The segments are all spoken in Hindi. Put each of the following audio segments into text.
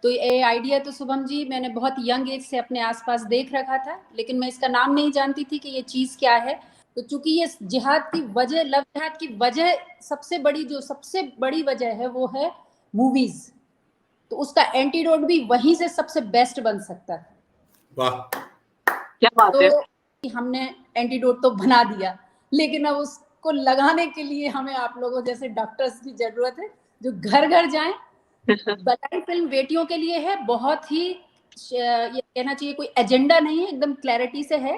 तो ये आइडिया तो शुभम जी मैंने बहुत यंग एज से अपने आसपास देख रखा था, लेकिन मैं इसका नाम नहीं जानती थी कि ये चीज़ क्या है। तो चूंकि ये जिहाद की वजह, लव जिहाद की वजह सबसे बड़ी वजह है वो है मूवीज, तो उसका एंटीडोट भी वहीं से सबसे बेस्ट बन सकता है। वाह, क्या बात है। तो हमने एंटीडोट तो बना दिया, लेकिन अब उसको लगाने के लिए हमें आप लोगों जैसे डॉक्टर्स की जरूरत है जो घर घर जाएं। बधाई फिल्म बेटियों के लिए है, बहुत ही ये कहना चाहिए कोई एजेंडा नहीं है, एकदम क्लैरिटी से है।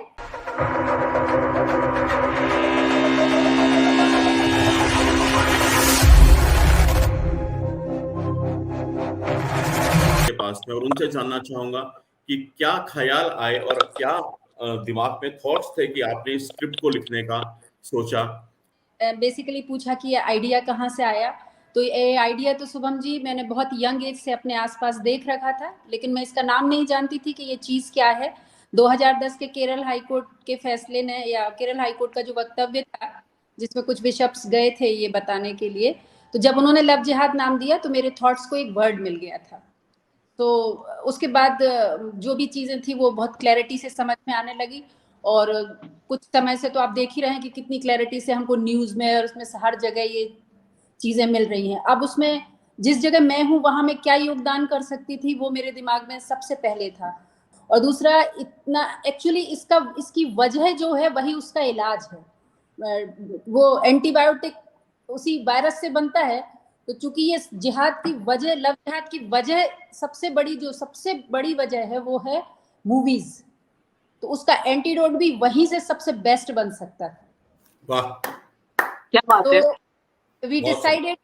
के पास में, और उनसे जानना चाहूंगा कि क्या ख्याल आए और क्या दिमाग में थॉट्स थे कि आपने इस स्क्रिप्ट को लिखने का सोचा। बेसिकली पूछा कि ये आइडिया कहाँ से आया, तो ये आइडिया तो शुभम जी मैंने बहुत यंग एज से अपने आसपास देख रखा था, लेकिन मैं इसका नाम नहीं जानती थी कि ये चीज़ क्या है। 2010 के केरल हाईकोर्ट के फैसले ने, या केरल हाईकोर्ट का जो वक्तव्य था जिसमें कुछ बिशप्स गए थे ये बताने के लिए, तो जब उन्होंने लव जिहाद नाम दिया तो मेरे थॉट्स को एक वर्ड मिल गया था। तो उसके बाद जो भी चीज़ें थी वो बहुत क्लैरिटी से समझ में आने लगी, और कुछ समय से तो आप देख ही रहे हैं कि कितनी क्लैरिटी से हमको न्यूज़ में और उसमें हर जगह ये चीज़ें मिल रही हैं। अब उसमें जिस जगह मैं हूँ वहाँ मैं क्या योगदान कर सकती थी वो मेरे दिमाग में सबसे पहले था। और दूसरा, इतना एक्चुअली इसकी वजह जो है वही उसका इलाज है। वो एंटीबायोटिक उसी वायरस से बनता है, तो चूंकि ये जिहाद की वजह, लव जिहाद की वजह सबसे बड़ी वजह है वो है मूवीज, तो उसका एंटीडोट भी वहीं से सबसे बेस्ट बन सकता है। वाह, क्या बात है। तो वी डिसाइडेड,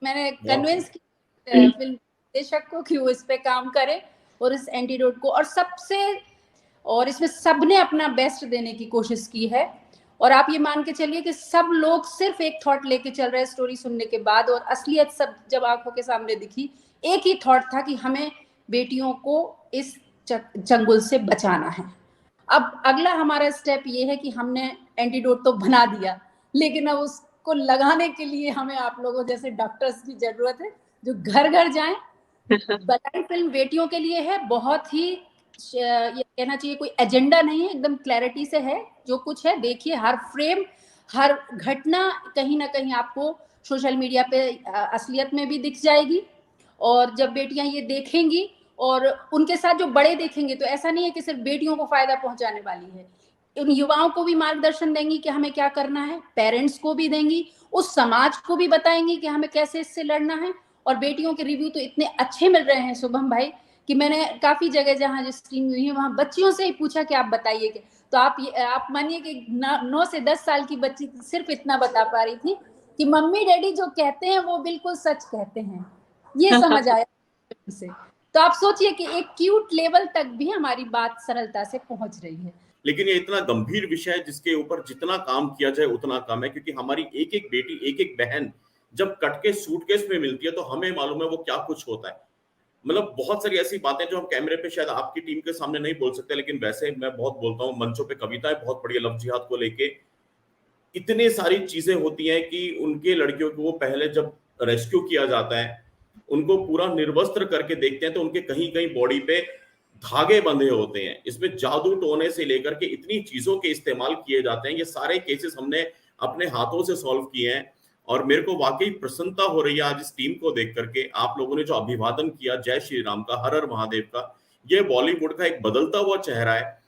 मैंने कन्विंस की फिल्म निर्देशक को कि वो इस पे काम करे और इस एंटीडोट को, और इसमें सबने अपना बेस्ट देने की कोशिश की है। और आप ये मान के चलिए कि सब लोग सिर्फ एक थॉट लेके चल रहे हैं स्टोरी सुनने के बाद, और असलियत सब जब आंखों के सामने दिखी, एक ही थॉट था कि हमें बेटियों को इस चंगुल से बचाना है। अब अगला हमारा स्टेप ये है कि हमने एंटीडोट तो बना दिया, लेकिन अब उसको लगाने के लिए हमें आप लोगों जैसे डॉक्टर्स की जरूरत है जो घर घर जाएं। बधाई फिल्म बेटियों के लिए है, बहुत ही ये कहना चाहिए कोई एजेंडा नहीं है, एकदम क्लैरिटी से है। जो कुछ है देखिए, हर फ्रेम, हर घटना कहीं ना कहीं आपको सोशल मीडिया पे असलियत में भी दिख जाएगी। और जब बेटियां ये देखेंगी और उनके साथ जो बड़े देखेंगे, तो ऐसा नहीं है कि सिर्फ बेटियों को फायदा पहुंचाने वाली है, उन युवाओं को भी मार्गदर्शन देंगी कि हमें क्या करना है, पेरेंट्स को भी देंगी, उस समाज को भी बताएंगी कि हमें कैसे इससे लड़ना है। और बेटियों के रिव्यू तो इतने अच्छे मिल रहे हैं शुभम भाई कि मैंने काफी जगह जहाँ जो स्ट्रीम हुई है वहाँ बच्चियों से ही पूछा कि आप बताइए कि, तो आप मानिए कि 9 से 10 साल की बच्ची सिर्फ इतना बता पा रही थी कि मम्मी डैडी जो कहते हैं वो बिल्कुल सच कहते हैं, ये समझ आया से। तो आप सोचिए कि एक क्यूट लेवल तक भी हमारी बात सरलता से पहुंच रही है। लेकिन ये इतना गंभीर विषय है जिसके ऊपर जितना काम किया जाए उतना कम है, क्योंकि हमारी एक एक बेटी, एक एक बहन जब कट के सूटकेस में मिलती है तो हमें मालूम है वो क्या कुछ होता है। मतलब बहुत सारी ऐसी बातें जो हम कैमरे पे शायद आपकी टीम के सामने नहीं बोल सकते, लेकिन वैसे मैं बहुत बोलता हूँ मंचों पे, कविताएं बहुत पढ़ी है लव जिहाद को लेके। इतनी सारी चीजें होती हैं कि उनके लड़कियों को वो पहले जब रेस्क्यू किया जाता है उनको पूरा निर्वस्त्र करके देखते हैं तो उनके कहीं कहीं बॉडी पे धागे बंधे होते हैं। इसमें जादू टोने से लेकर के इतनी चीजों के इस्तेमाल किए जाते हैं। ये सारे केसेस हमने अपने हाथों से सॉल्व किए हैं और मेरे को वाकई प्रसन्नता हो रही है आज इस टीम को देख करके। आप लोगों ने जो अभिवादन किया जय श्री राम का, हर हर महादेव का, ये बॉलीवुड का एक बदलता हुआ चेहरा है